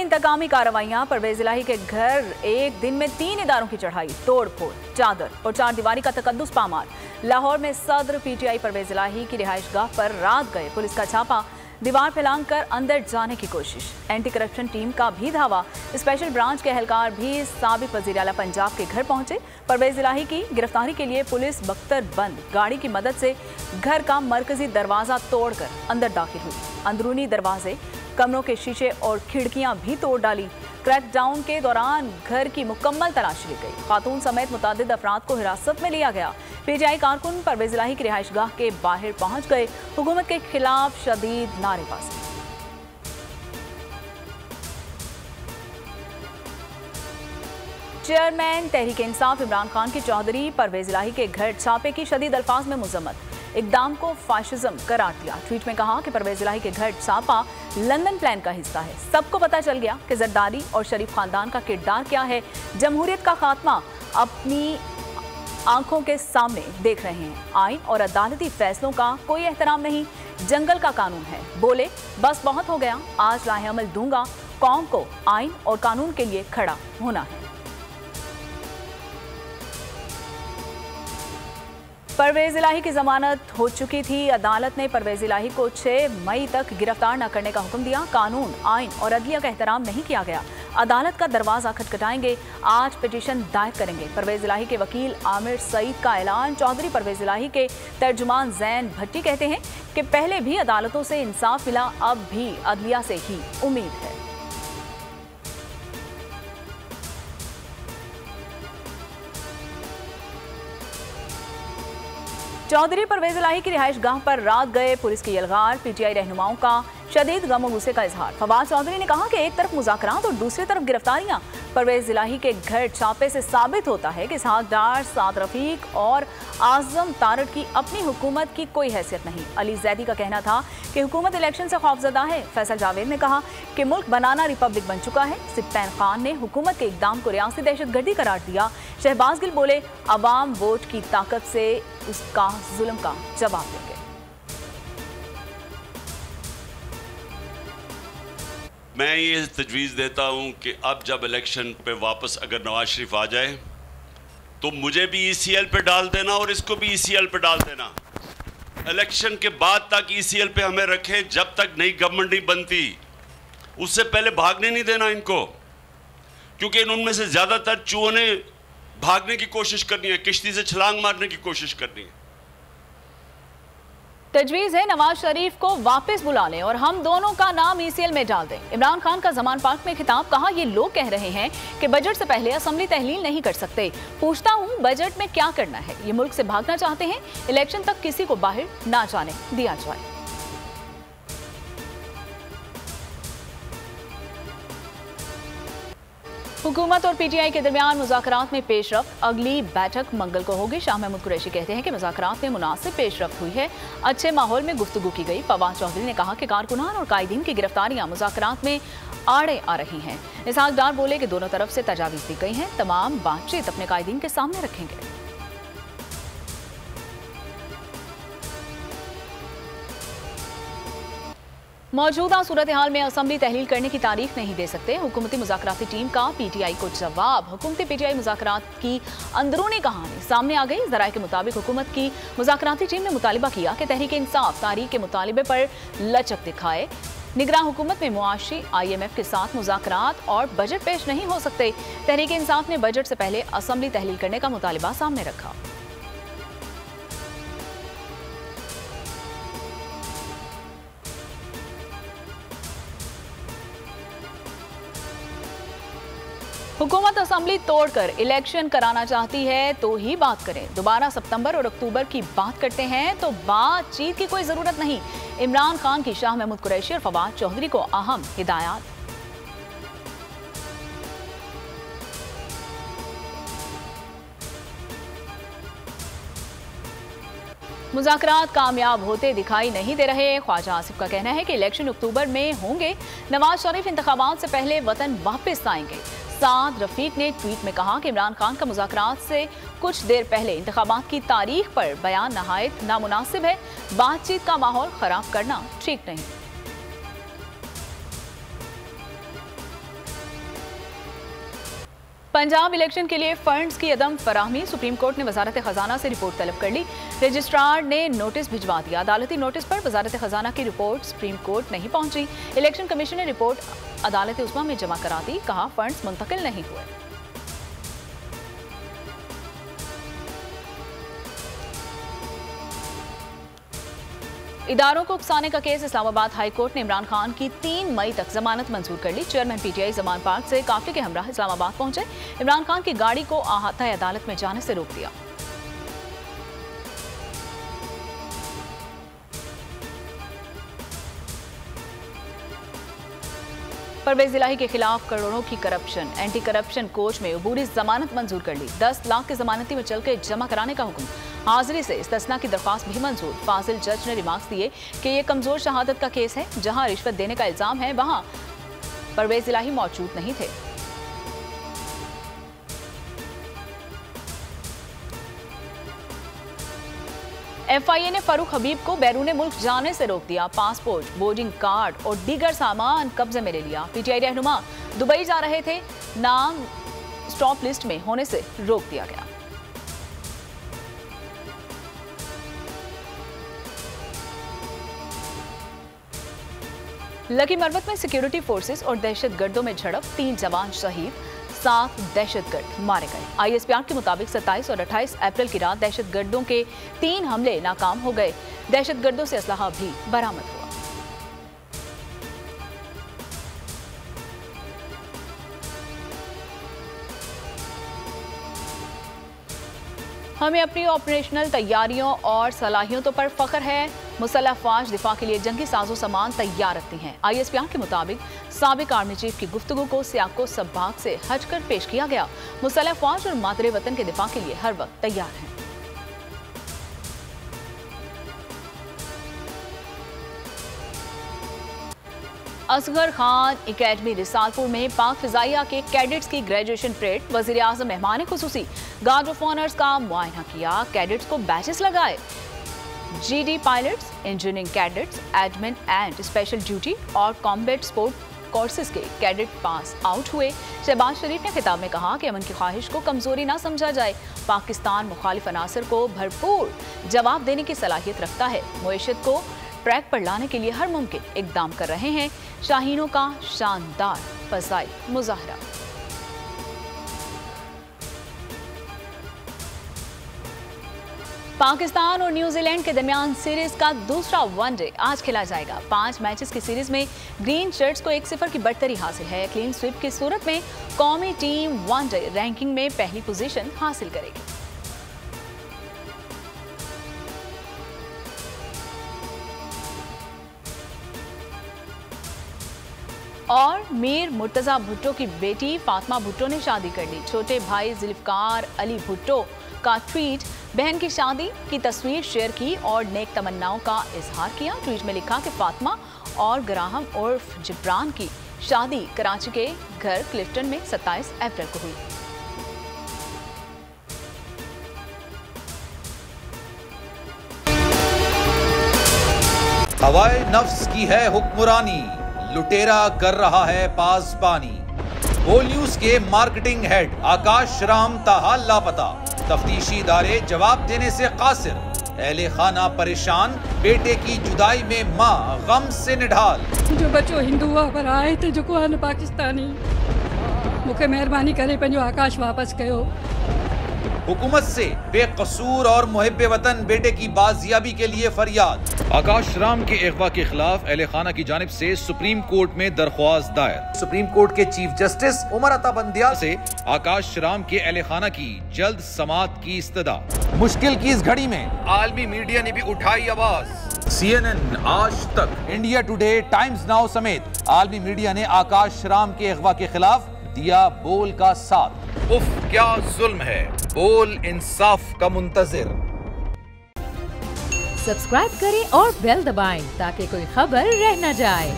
इंतकामी कार्रवाइयां। परवेज इलाही के घर एक दिन में 3 इदारों की चढ़ाई, तोड़फोड़, चादर और 4 दीवारी का तकद्दुस पामार। लाहौर में सदर पीटीआई परवेज इलाही की रिहाइशगाह पर रात गए पुलिस का छापा, दीवार फैलाकर अंदर जाने की कोशिश। एंटी करप्शन टीम का भी धावा, स्पेशल ब्रांच के एहलकार भी साबिक वजीर आला पंजाब के घर पहुंचे। परवेज इलाही की गिरफ्तारी के लिए पुलिस बख्तरबंद गाड़ी की मदद से घर का मरकजी दरवाजा तोड़कर अंदर दाखिल हुई। अंदरूनी दरवाजे, कमरों के शीशे और खिड़कियां भी तोड़ डाली। क्रैकडाउन के दौरान घर की मुकम्मल तलाशी ली गई। खातून समेत मुतादिद अफराद को हिरासत में लिया गया। पीटीआई कारकुन परवेज इलाही की रिहाइशगाह के बाहर पहुंच गए। हुकूमत के खिलाफ शदीद नारेबाजी। चेयरमैन तहरीक इंसाफ इमरान खान की चौधरी परवेज इलाही के घर छापे की शदीद अल्फाज में मुजम्मत। इकदाम को फाशिज्म करार दिया। ट्वीट में कहा कि परवेज इलाही के घर छापा लंदन प्लान का हिस्सा है। सबको पता चल गया कि जरदारी और शरीफ खानदान का किरदार क्या है। जमहूरियत का खात्मा अपनी आंखों के सामने देख रहे हैं। आइन और अदालती फैसलों का कोई एहतराम नहीं, जंगल का कानून है। बोले बस बहुत हो गया, आज लाहेअमल दूंगा। कौम को आइन और कानून के लिए खड़ा होना है। परवेज इलाही की जमानत हो चुकी थी। अदालत ने परवेज इलाही को 6 मई तक गिरफ्तार न करने का हुक्म दिया। कानून, आइन और अदलिया का एहतराम नहीं किया गया। अदालत का दरवाजा खटखटाएंगे, आज पिटीशन दायर करेंगे। परवेज इलाही के वकील आमिर सईद का ऐलान। चौधरी परवेज इलाही के तर्जुमान जैन भट्टी कहते हैं कि पहले भी अदालतों से इंसाफ मिला, अब भी अदलिया से ही उम्मीद है। चौधरी परवेज इलाही की रिहाइशगाह पर रात गए पुलिस की यलगार। पीटीआई रहनुमाओं का शदीद गम और गुस्से का इजहार। फवाद चौधरी ने कहा कि एक तरफ मुज़ाकरात और दूसरी तरफ गिरफ्तारियां। परवेज इलाही के घर छापे से साबित होता है कि इसहाक डार, साद रफीक और आजम तारड़ की अपनी हुकूमत की कोई हैसियत नहीं। अली जैदी का कहना था कि हुकूमत इलेक्शन से खौफजदा है। फैसल जावेद ने कहा कि मुल्क बनाना रिपब्लिक बन चुका है। सिप्तैन खान ने हुकूमत के इकदाम को रियासती दहशतगर्दी करार दिया। शहबाज गिल बोले अवाम वोट की ताकत से उसका जुल्म का जवाब देंगे। मैं ये तजवीज़ देता हूँ कि अब जब इलेक्शन पे वापस अगर नवाज शरीफ आ जाए तो मुझे भी ECL पे डाल देना और इसको भी ECL पे डाल देना। इलेक्शन के बाद तक ECL पे हमें रखें, जब तक नई गवर्नमेंट नहीं बनती उससे पहले भागने नहीं देना इनको, क्योंकि इनमें से ज़्यादातर चूहों ने भागने की कोशिश करनी है, किश्ती से छलांग मारने की कोशिश करनी है। तजवीज़ है नवाज शरीफ को वापस बुला लें और हम दोनों का नाम ECL में डाल दें। इमरान खान का जमान पार्क में खिताब। कहा ये लोग कह रहे हैं कि बजट से पहले असेंबली तहलील नहीं कर सकते। पूछता हूं बजट में क्या करना है। ये मुल्क से भागना चाहते हैं, इलेक्शन तक किसी को बाहर ना जाने दिया जाए। हुकूमत और पीटीआई के दरमियान मुज़ाकरात में पेशरफ्त। अगली बैठक मंगल को होगी। शाह महमूद कुरैशी कहते हैं कि मुज़ाकरात में मुनासिब पेशरफ्त हुई है, अच्छे माहौल में गुफ्तगू की गई। फवाद चौधरी ने कहा कि कारकुनान और कायदीन की गिरफ्तारियां मुज़ाकरात में आड़े आ रही हैं। इसहाक डार बोले कि दोनों तरफ से तजावीज़ दी गई हैं, तमाम बातचीत अपने कायदीन के सामने रखेंगे। मौजूदा सूरत हाल में असेंबली तहलील करने की तारीख नहीं दे सकते। हुकूमती मुज़ाकराती टीम का पीटीआई को जवाब। हुकूमती पीटीआई मुज़ाकरात की अंदरूनी कहानी सामने आ गई। ज़राए के मुताबिक हुकूमत की मुज़ाकराती टीम ने मुतालिबा किया कि तहरीक इंसाफ तारीख के मुतालिबे पर लचक दिखाए। निगरान हुकूमत में मुआशी IMF के साथ मुज़ाकरात और बजट पेश नहीं हो सकते। तहरीक इंसाफ ने बजट से पहले असेंबली तहलील करने का मुतालिबा सामने रखा। हुकूमत असेंबली तोड़कर इलेक्शन कराना चाहती है तो ही बात करें। दोबारा सितंबर और अक्टूबर की बात करते हैं तो बातचीत की कोई जरूरत नहीं। इमरान खान की शाह महमूद कुरैशी और फवाद चौधरी को अहम हिदायत। मुज़ाकरात कामयाब होते दिखाई नहीं दे रहे। ख्वाजा आसिफ का कहना है कि इलेक्शन अक्टूबर में होंगे। नवाज शरीफ इंतखाबात से पहले वतन वापस आएंगे। साद रफीक ने ट्वीट में कहा कि इमरान खान का मुज़ाकरात से कुछ देर पहले इंतखाबात की तारीख पर बयान नहायत नामुनासिब है। बातचीत का माहौल खराब करना ठीक नहीं। पंजाब इलेक्शन के लिए फंड्स की अदम फराहमी, सुप्रीम कोर्ट ने वजारत खजाना से रिपोर्ट तलब कर ली। रजिस्ट्रार ने नोटिस भिजवा दिया। अदालती नोटिस पर वजारत खजाना की रिपोर्ट सुप्रीम कोर्ट नहीं पहुंची। इलेक्शन कमीशन ने रिपोर्ट अदालत उस्मा में जमा करा दी। कहा फंड्स मुंतकिल नहीं हुए। इदारों को उकसाने का केस, इस्लामाबाद हाई कोर्ट ने इमरान खान की 3 मई तक जमानत मंजूर कर ली। चेयरमैन पीटीआई जमान पार्क से काफिले के हमरा इस्लामाबाद पहुंचे। इमरान खान की गाड़ी को अहाता अदालत में जाने से रोक दिया। परवेज इलाही के खिलाफ करोड़ों की करप्शन, एंटी करप्शन कोच में अबूरी जमानत मंजूर कर ली। 10 लाख के जमानती में चल के जमा कराने का हुक्म। हाजिरी से इस्तिस्ना की दरख्वास्त भी मंजूर। फाजिल जज ने रिमार्क्स दिए कि यह कमजोर शहादत का केस है। जहां रिश्वत देने का इल्जाम है वहां परवेज इलाही मौजूद नहीं थे। एफआईए ने फारूक हबीब को बैरून मुल्क जाने से रोक दिया। पासपोर्ट, बोर्डिंग कार्ड और दीगर सामान कब्जे में ले लिया। पीटीआई रहनुमा दुबई जा रहे थे, नाम स्टॉप लिस्ट में होने से रोक दिया गया। लकी मरवत में सिक्योरिटी फोर्सेस और दहशतगर्दों में झड़प, 3 जवान शहीद, 7 दहशतगर्द मारे गए। आईएसपीआर के मुताबिक 27 और 28 अप्रैल की रात दहशतगर्दों के 3 हमले नाकाम हो गए। दहशतगर्दों से असलहा भी बरामद हुआ। हमें अपनी ऑपरेशनल तैयारियों और सलाहियतों पर फख्र है। मुसल्लह अफवाज दिफा के लिए जंगी साजो सामान तैयार रखती हैं। आईएसपीआर के मुताबिक साबिक आर्मी चीफ की गुफ्तगू को सियाको सब्बाक से हटकर पेश किया गया। मुसल्लह अफवाज और मादरे वतन के दिफा के लिए हर वक्त तैयार हैं। असगर खान एकेडमी रिसालपुर में पाक फिजाइया के कैडेट्स की ग्रेजुएशन परेड। वजीर आजम मेहमान खुसूसी गार्ड ऑफ ऑनर्स का मुआयना किया। कैडेट्स को बैचेस लगाए। GD pilots, engineering cadets, admin and special duty और कॉम्बैट स्पोर्ट कोर्सेज के कैडेट पास आउट हुए। शहबाज शरीफ ने खिताब में कहा कि अमन की ख्वाहिश को कमजोरी ना समझा जाए। पाकिस्तान मुखालिफ अनासर को भरपूर जवाब देने की सलाहियत रखता है। मुईशत को ट्रैक पर लाने के लिए हर मुमकिन इकदाम कर रहे हैं। शाहीनों का शानदार फजाइल मुजाहरा। पाकिस्तान और न्यूजीलैंड के दरमियान सीरीज का दूसरा वनडे आज खेला जाएगा। 5 मैचेस की सीरीज में ग्रीन शर्ट्स को 1-0 की बढ़तरी हासिल है। क्लीन स्वीप की सूरत में कौमी टीम वनडे रैंकिंग में पहली पोजीशन हासिल करेगी। और मीर मुर्तजा भुट्टो की बेटी फातिमा भुट्टो ने शादी कर ली। छोटे भाई जुल्फकार अली भुट्टो का ट्वीट, बहन की शादी की तस्वीर शेयर की और नेक तमन्नाओं का इजहार किया। ट्वीट में लिखा कि फातिमा और ग्राहम उर्फ जिब्रान की शादी कराची के घर क्लिफ्टन में 27 अप्रैल को हुई। हवाए नफ्स की है हुक्मरानी, लुटेरा कर रहा है पासबानी। बोल न्यूज के मार्केटिंग हेड आकाश राम ताहा लापता। तफ्तीशी इदारे जवाब देने से कासिर। अहले खाना परेशान, बेटे की जुदाई में माँ गम से निढाल। जो बच्चो हिंदू पर आए थे जो को पाकिस्तानी, मुझे मेहरबानी करे पंजो आकाश वापस कयो। हुकूमत से बेकसूर और मुहिब्बे वतन बेटे की बाजियाबी के लिए फरियाद। आकाश राम के अगवा के खिलाफ अहले खाना की जानिब से सुप्रीम कोर्ट में दरख्वास्त दायर। सुप्रीम कोर्ट के चीफ जस्टिस उमर अता बंदियाल से आकाश राम के अहले खाना की जल्द समाअत की इस्तदा। मुश्किल की इस घड़ी में आलमी मीडिया ने भी उठाई आवाज। CNN, आज तक, इंडिया टुडे, टाइम्स नाउ समेत आलमी मीडिया ने आकाश राम के अगवा के खिलाफ दिया बोल का साथ। उफ क्या जुल्म है, बोल इंसाफ का मुंतजिर। सब्सक्राइब करें और बेल दबाएं ताकि कोई खबर रह न जाए।